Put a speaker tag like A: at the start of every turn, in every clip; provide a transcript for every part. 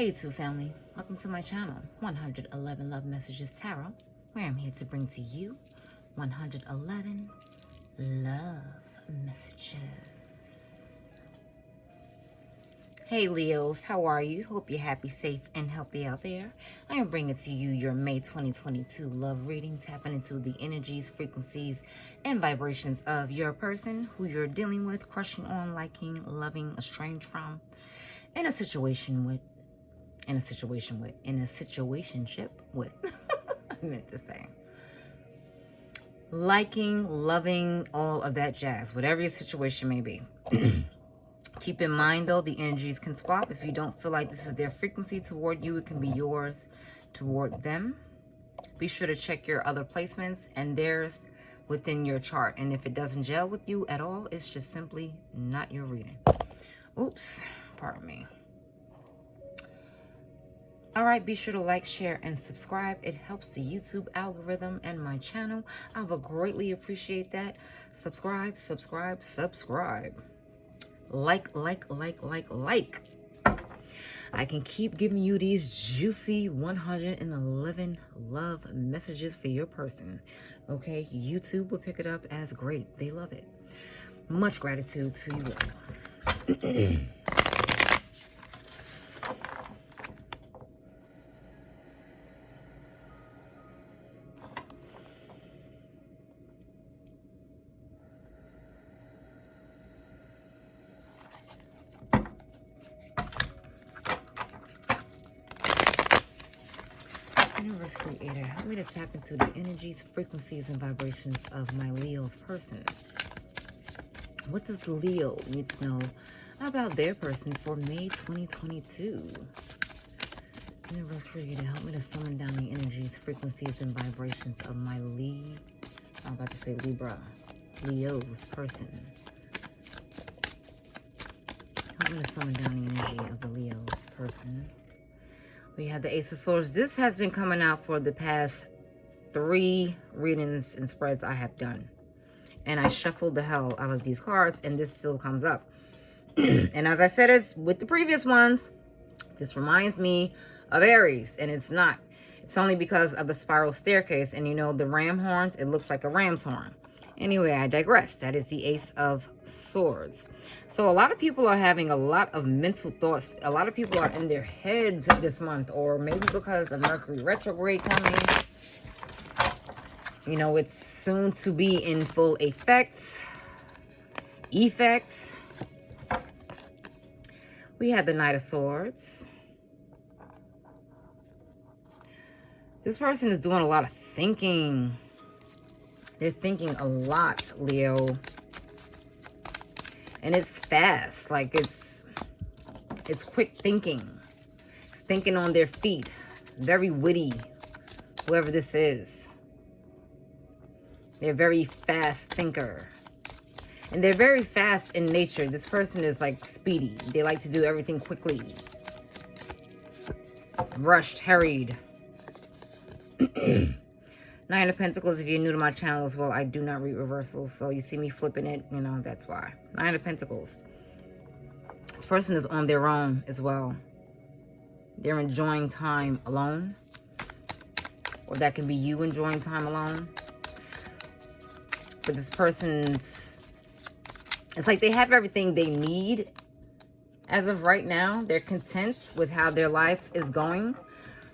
A: Hey YouTube family, welcome to my channel, 111 Love Messages Tarot, where I'm here to bring to you 111 love messages. Hey Leos, how are you? Hope you're happy, safe, and healthy out there. I am bringing to you your May 2022 love reading, tapping into the energies, frequencies, and vibrations of your person, who you're dealing with, crushing on, liking, loving, estranged from, in a situationship with, I meant to say. Liking, loving, all of that jazz, whatever your situation may be. Keep in mind, though, the energies can swap. If you don't feel like this is their frequency toward you, it can be yours toward them. Be sure to check your other placements and theirs within your chart. And if it doesn't gel with you at all, it's just simply not your reading. Oops, pardon me. All right, be sure to like, share, and subscribe. It helps the YouTube algorithm and my channel. I would greatly appreciate that. Subscribe, subscribe, subscribe. Like. I can keep giving you these juicy 111 love messages for your person. Okay, YouTube will pick it up as great. They love it. Much gratitude to you all. Universe Creator, help me to tap into the energies, frequencies, and vibrations of my Leo's person. What does Leo need to know about their person for May 2022? Universe Creator, help me to summon down the energies, frequencies, and vibrations of my I'm about to say Libra, Leo's person. Help me to summon down the energy of the Leo's person. We have the Ace of Swords. This has been coming out for the past 3 readings and spreads I have done. And I shuffled the hell out of these cards, and this still comes up. And as I said, it's with the previous ones, this reminds me of Aries, and it's not. It's only because of the spiral staircase, and you know the ram horns, it looks like a ram's horn. Anyway, I digress. That is the Ace of Swords. So a lot of people are having a lot of mental thoughts. A lot of people are in their heads this month, or maybe because of Mercury retrograde coming. You know, it's soon to be in full effect. We had the Knight of Swords. This person is doing a lot of thinking. They're thinking a lot, Leo. And it's fast. Like, it's quick thinking. It's thinking on their feet. Very witty, whoever this is. They're a very fast thinker. And they're very fast in nature. This person is like speedy. They like to do everything quickly. Rushed, hurried. Nine of Pentacles, if you're new to my channel as well, I do not read reversals. So you see me flipping it, you know, that's why. Nine of Pentacles. This person is on their own as well. They're enjoying time alone. Or that can be you enjoying time alone. But this person's... It's like they have everything they need as of right now. They're content with how their life is going.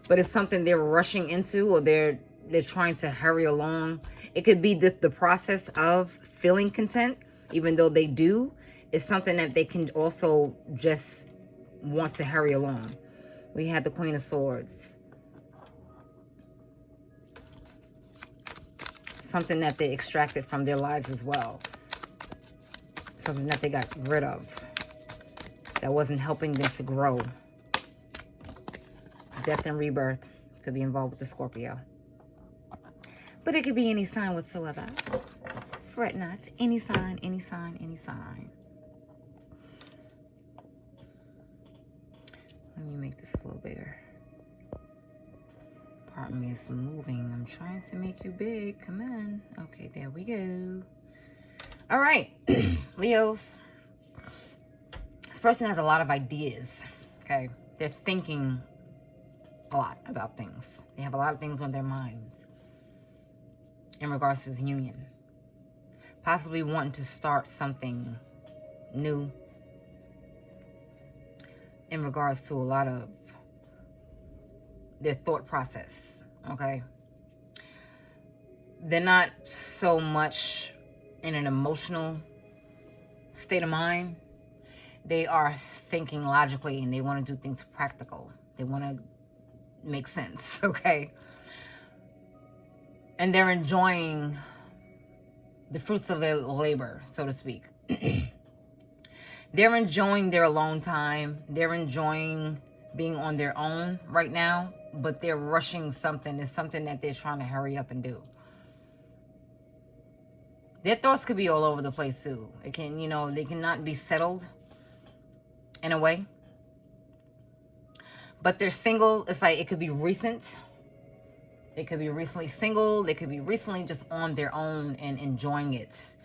A: But it's something they're rushing into, or they're trying to hurry along. It could be the process of feeling content, even though they do. It's something that they can also just want to hurry along. We had the Queen of Swords. Something that they extracted from their lives as well. Something that they got rid of. That wasn't helping them to grow. Death and rebirth could be involved with the Scorpio. But it could be any sign whatsoever. Fret not. Any sign, any sign, any sign. Let me make this a little bigger. Pardon me, it's moving. I'm trying to make you big. Come on. Okay, there we go. All right, Leos. This person has a lot of ideas, okay? They're thinking a lot about things. They have a lot of things on their minds in regards to this union. Possibly wanting to start something new in regards to a lot of their thought process, okay? They're not so much in an emotional state of mind. They are thinking logically, and they want to do things practical. They want to make sense, okay? And they're enjoying the fruits of their labor, so to speak. They're enjoying their alone time. They're enjoying being on their own right now, but they're rushing something. It's something that they're trying to hurry up and do. Their thoughts could be all over the place too. It can, you know, they cannot be settled in a way. But they're single. It's like it could be recent. They could be recently single. They could be recently just on their own and enjoying it.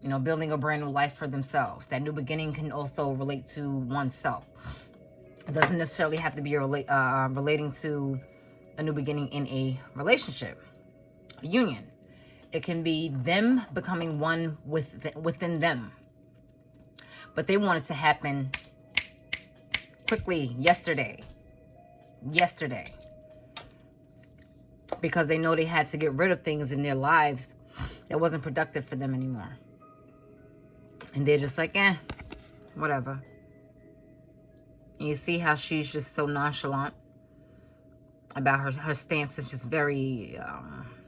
A: You know, building a brand new life for themselves. That new beginning can also relate to oneself. It doesn't necessarily have to be relating to a new beginning in a relationship, a union. It can be them becoming one within them. But they want it to happen quickly, yesterday. Because they know they had to get rid of things in their lives that wasn't productive for them anymore. And they're just like, whatever. And you see how she's just so nonchalant about her stance. Is just very,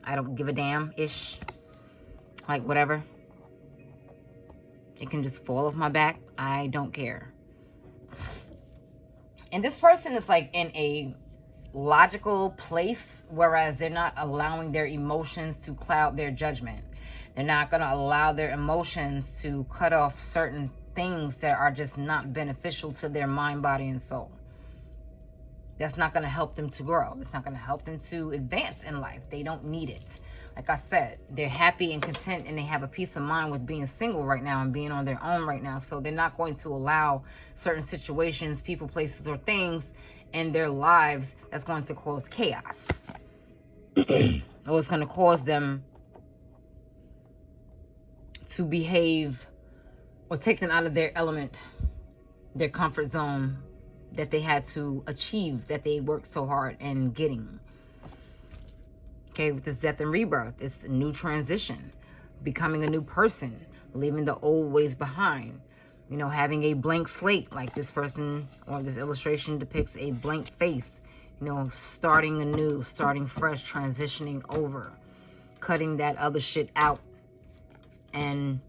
A: I don't give a damn-ish. Like, whatever. It can just fall off my back. I don't care. And this person is like in a logical place, whereas they're not allowing their emotions to cloud their judgment. They're not going to allow their emotions to cut off certain things that are just not beneficial to their mind, body, and soul. That's not going to help them to grow. It's not going to help them to advance in life. They don't need it. Like I said, they're happy and content, and they have a peace of mind with being single right now and being on their own right now. So they're not going to allow certain situations, people, places, or things in their lives that's going to cause chaos. Or it's going to cause them to behave or take them out of their element, their comfort zone that they had to achieve, that they worked so hard in getting. Okay, with this death and rebirth, it's a new transition, becoming a new person, leaving the old ways behind. You know, having a blank slate, like this person or this illustration depicts a blank face. You know, starting anew, starting fresh, transitioning over, cutting that other shit out, and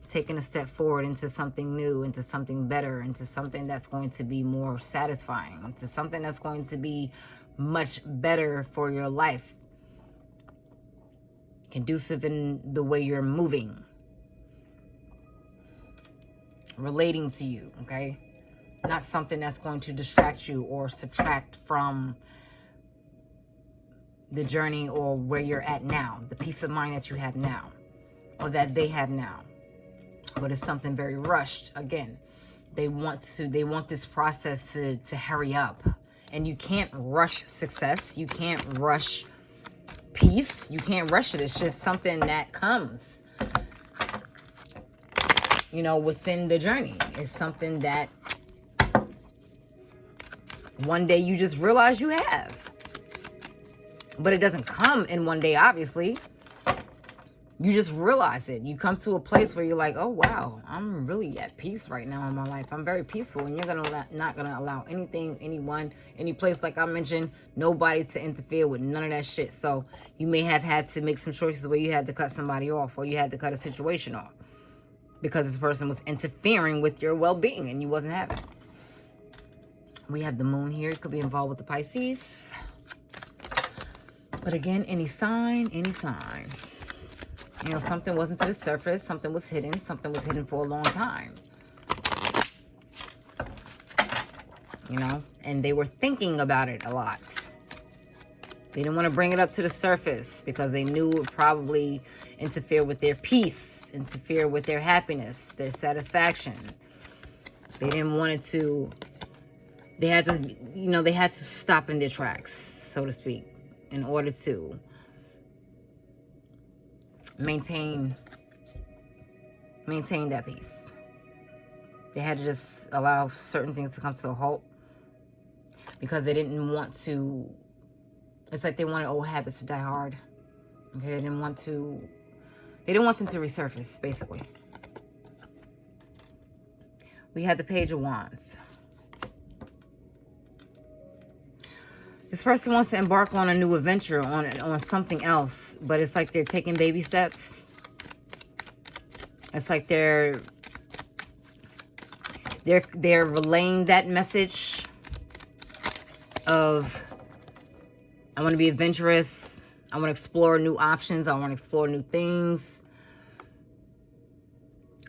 A: taking a step forward into something new, into something better, into something that's going to be more satisfying, into something that's going to be much better for your life. Conducive in the way you're moving. Relating to you, okay? Not something that's going to distract you or subtract from the journey or where you're at now, the peace of mind that you have now, or that they have now. But it's something very rushed. Again, they want this process to hurry up. And you can't rush success. You can't rush peace. You can't rush it. It's just something that comes, you know, within the journey. It's something that one day you just realize you have. But it doesn't come in one day, obviously. You just realize it. You come to a place where you're like, oh, wow, I'm really at peace right now in my life. I'm very peaceful. And you're not going to allow anything, anyone, any place, like I mentioned, nobody to interfere with none of that shit. So you may have had to make some choices where you had to cut somebody off, or you had to cut a situation off because this person was interfering with your well-being and you wasn't having it. We have the moon here. It could be involved with the Pisces. But again, any sign, any sign. You know, something wasn't to the surface. Something was hidden. Something was hidden for a long time. You know, and they were thinking about it a lot. They didn't want to bring it up to the surface because they knew it would probably interfere with their peace, interfere with their happiness, their satisfaction. They didn't want it to They had to, they had to stop in their tracks, so to speak, in order to maintain that peace. They had to just allow certain things to come to a halt because they didn't want to. It's like they wanted old habits to die hard. Okay, they didn't want them to resurface, basically. We had the Page of Wands. This person wants to embark on a new adventure, on something else, but it's like they're taking baby steps. It's like they're relaying that message of, I want to be adventurous. I want to explore new options. I want to explore new things.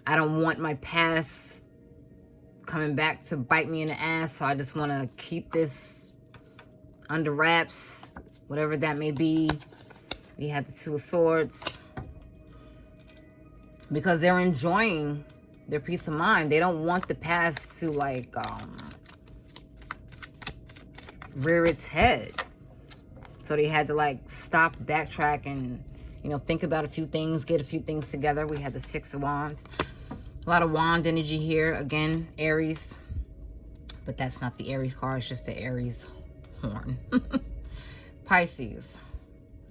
A: I don't want my past coming back to bite me in the ass, so I just want to keep this under wraps, whatever that may be. We have the Two of Swords. Because they're enjoying their peace of mind. They don't want the past to, like, rear its head. So they had to, like, stop, backtrack, and, think about a few things, get a few things together. We had the Six of Wands. A lot of wand energy here. Again, Aries. But that's not the Aries card. It's just the Aries horn. Pisces.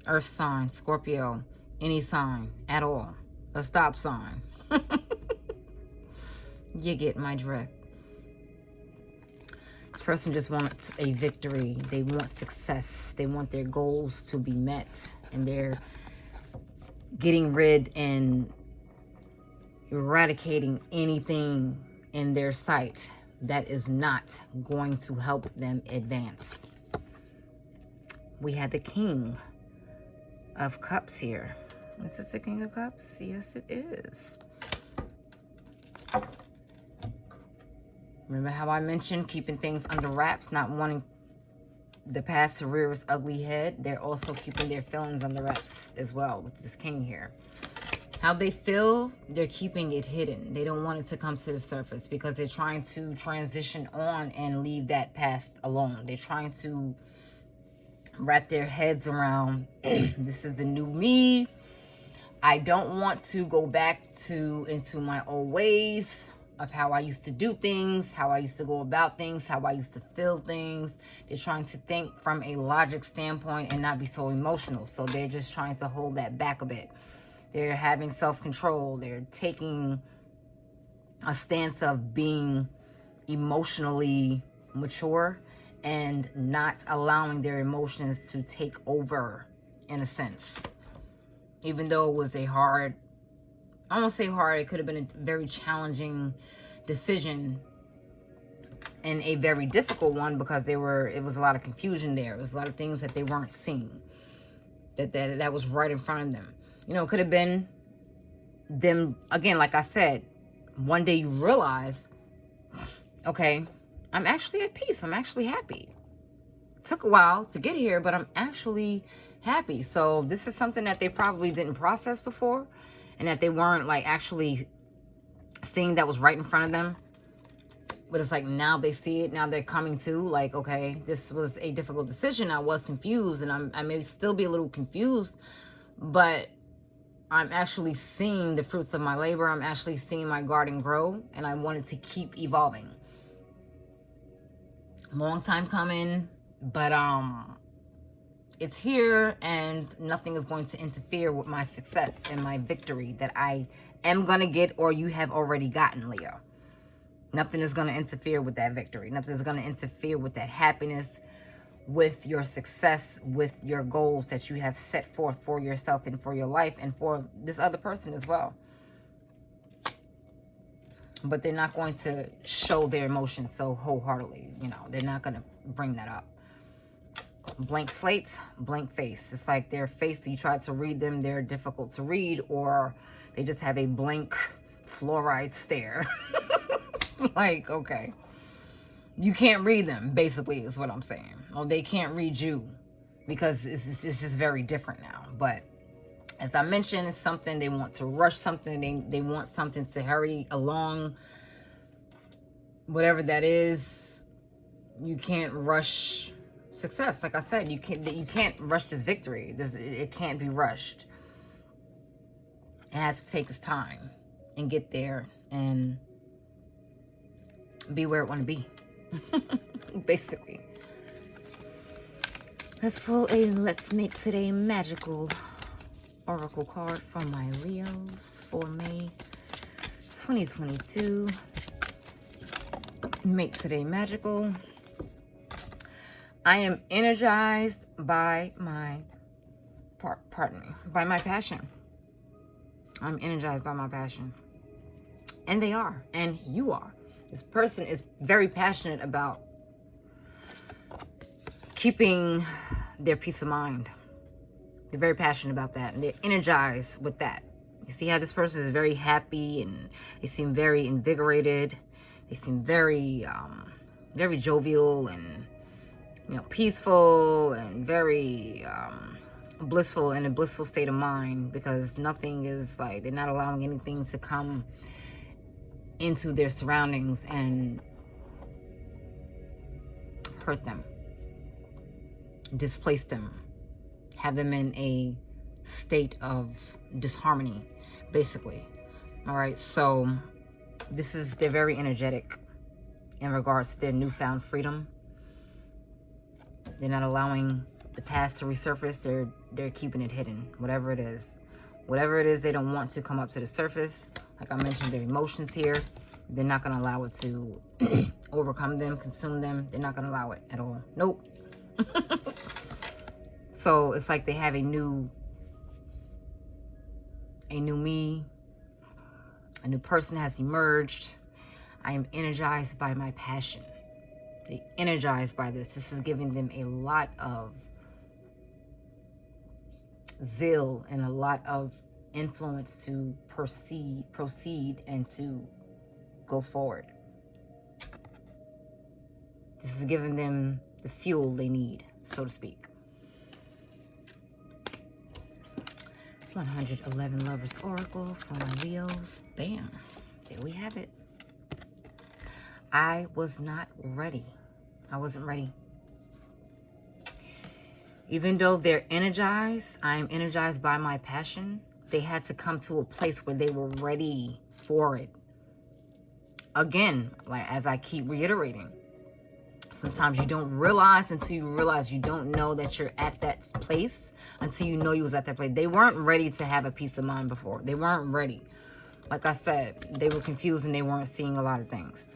A: Earth sign. Scorpio. Any sign at all. A stop sign. You get my drift. This person just wants a victory. They want success. They want their goals to be met. And they're getting rid and eradicating anything in their sight that is not going to help them advance. We had the King of Cups here. Is this the King of Cups? Yes, it is. Remember how I mentioned keeping things under wraps, not wanting the past to rear its ugly head? They're also keeping their feelings under wraps as well with this King here. How they feel, they're keeping it hidden. They don't want it to come to the surface because they're trying to transition on and leave that past alone. They're trying to wrap their heads around, this is the new me. I don't want to go back into my old ways of how I used to do things, how I used to go about things, how I used to feel things. They're trying to think from a logic standpoint and not be so emotional. So they're just trying to hold that back a bit. They're having self-control. They're taking a stance of being emotionally mature and not allowing their emotions to take over, in a sense. Even though it was a hard, I won't say hard, it could have been a very challenging decision and a very difficult one because it was a lot of confusion there. It was a lot of things that they weren't seeing that was right in front of them. It could have been them, again, like I said, one day you realize, okay, I'm actually at peace. I'm actually happy. It took a while to get here, but I'm actually happy. So this is something that they probably didn't process before and that they weren't like actually seeing that was right in front of them. But it's like now they see it. Now they're coming to like, okay, this was a difficult decision. I was confused and I may still be a little confused, but I'm actually seeing the fruits of my labor. I'm actually seeing my garden grow and I wanted to keep evolving. Long time coming, but it's here and nothing is going to interfere with my success and my victory that I am going to get or you have already gotten, Leo. Nothing is going to interfere with that victory. Nothing is going to interfere with that happiness, with your success, with your goals that you have set forth for yourself and for your life and for this other person as well. But they're not going to show their emotions so wholeheartedly. They're not going to bring that up. Blank slate, blank face. It's like their face, you try to read them, they're difficult to read, or they just have a blank fluoride stare. Like, okay. You can't read them, basically, is what I'm saying. Or they can't read you because it's just very different now. But as I mentioned, it's something they want to rush something. They want something to hurry along. Whatever that is, you can't rush success. Like I said, you can't rush this victory. It can't be rushed. It has to take its time and get there and be where it want to be. Basically. Let's make today magical oracle card from my Leos for May 2022. Make today magical. I am energized by my by my passion. I'm energized by my passion. And they are, and you are. This person is very passionate about keeping their peace of mind. They're very passionate about that, and they're energized with that. You see how this person is very happy, and they seem very invigorated. They seem very, very jovial, and peaceful, and very blissful, in a blissful state of mind, because nothing is like, they're not allowing anything to come into their surroundings and hurt them, displace them, have them in a state of disharmony, basically. All right, so they're very energetic in regards to their newfound freedom. They're not allowing the past to resurface. They're keeping it hidden, whatever it is. Whatever it is they don't want to come up to the surface. Like I mentioned, their emotions here, they're not going to allow it to overcome them, consume them. They're not going to allow it at all. Nope. So it's like they have a new me. A new person has emerged. I am energized by my passion. They're energized by this. This is giving them a lot of zeal and a lot of influence to proceed and to go forward. This is giving them the fuel they need, so to speak. 111 Lovers Oracle for my Leos. Bam. There we have it. I was not ready. I wasn't ready. Even though they're energized, I am energized by my passion. They had to come to a place where they were ready for it. Again, like as I keep reiterating, sometimes you don't realize until you realize you don't know that you're at that place until you know you was at that place. They weren't ready to have a peace of mind before. They weren't ready. Like I said, they were confused and they weren't seeing a lot of things.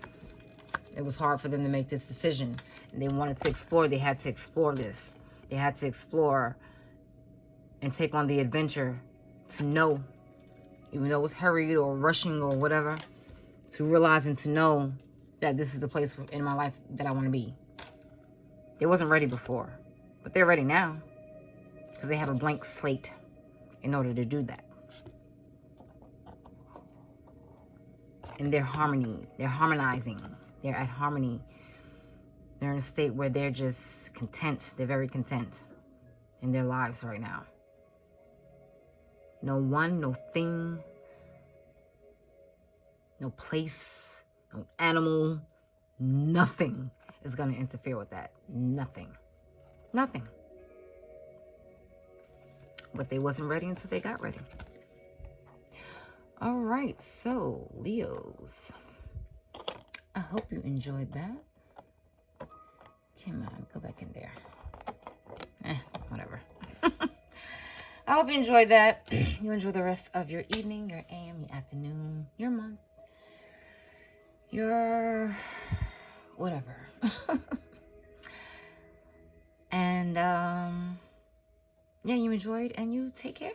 A: It was hard for them to make this decision. And they wanted to explore. They had to explore this. They had to explore and take on the adventure to know, even though it was hurried or rushing or whatever, to realize and to know that this is the place in my life that I want to be. They wasn't ready before, but they're ready now because they have a blank slate in order to do that. And they're harmonizing. They're at harmony. They're in a state where they're just content. They're very content in their lives right now. No one, no thing, no place, no animal, nothing is going to interfere with that. Nothing. Nothing. But they wasn't ready until they got ready. All right, so Leos, I hope you enjoyed that. Come on, go back in there. Whatever. I hope you enjoyed that. You enjoy the rest of your evening, your AM, your afternoon, your month, your whatever. And yeah, you enjoyed, and you take care.